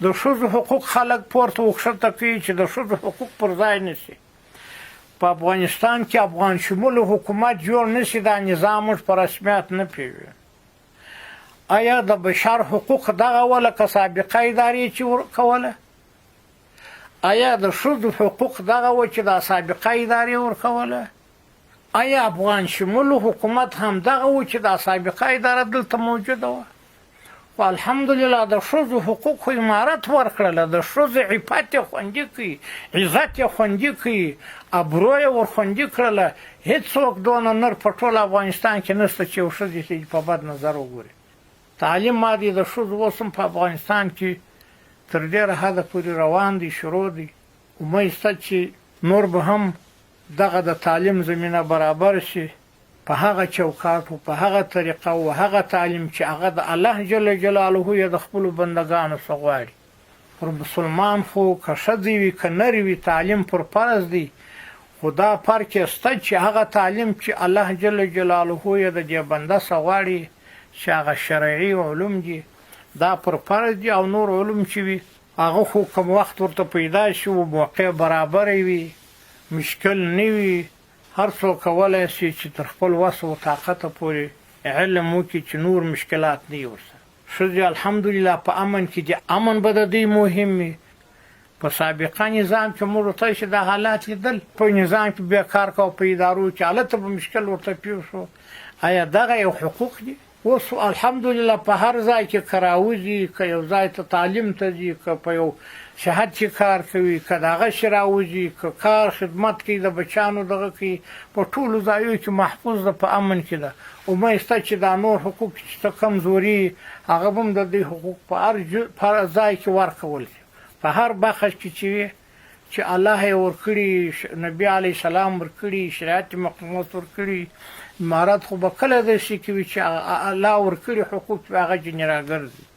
د ښځو حقوق خلک پورته وښکته کوي چې د ښځو حقوق پر ځای نشي. په افغانستان کې افغان شموله حکومت جوړ نشي، دا نظام موږ په رسمیت نه پیژنو. آیا د بشر حقوق دغه وله که سابقه ادارې چې ورکوله؟ آیا د ښځو حقوق دغه و چې دا سابقه ادارې ورکوله؟ آیا افغان شموله حکومت هم دغه و چې دا سابقه اداره دلته موجوده وه؟ خو الحمدلله د ښځو حقوقو امارت ورکړله، د ښځو عفت یې خوندي کړي، عزت یې خوندي کړي، ابرو یې ورخوندي کړله. هېڅوک دونه نر په ټول افغانستان کې نشته چې یو ښځې په بد نظر وګوري. تعلیم مادي د ښځو اوس هم په افغانستان کې تر ډېره حده پورې روان دی، شروع دی. امید شته چې نور به هم دغه د تعلیم زمینه برابر شي په هغه چوکاټ او په هغه طریقه او هغه تعلیم چې هغه د الله جل جلاله یې د خپلو بندګانو څخه غواړي. پر مسلمان خو که ښځې وي که نر وي تعلیم پر فرض دی، خو دا فرق یې شته چې هغه تعلیم چې الله جل جلاله یې د دې بنده څخه غواړي چې هغه شرعي علوم دي دا پر فرض دي، او نور علوم چې وي هغه خو کوم وخت ورته پیدا شي او موقع برابر وي، مشکل نه وي، هر څوک کولی شي چې تر خپل وس او طاقت پورې علم وکړي چې نور مشکلات نه وي ورسره. ښځې الحمدلله په امن کې دي، امن به د دوی مهم وي. په سابقه نظام کې موږ ورته چې دا حالات لیدل، په نظام کې بیا کار کوه په ادارو کې هلته به مشکل ورته پیښ شو. آیا دغه یو حقوق دي؟ اوس الحمدلله په هر ځای کې که راوځي، که یو ځای ته تعلیم ته ځي، که په یو شهد چې کار کوي، که د هغه شي راوځي، که کار خدمت کوي، د بچیانو دغه کوي، په ټولو ځایو کې محفوظ ده، په امن کې ده. امید شته چې دا نور حقوق چې ته کمزوري هغه به هم د دوی حقوق په هر ځای کې ورکول شي، په هر بخش کې چې وي چې الله یې ورکړي، نبي علیه السلام ورکړي، شریعت مقدس ورکړي. امارت خو به کله داسې کوي چې الله ورکړي حقوق به هغه ځینې راګرځي.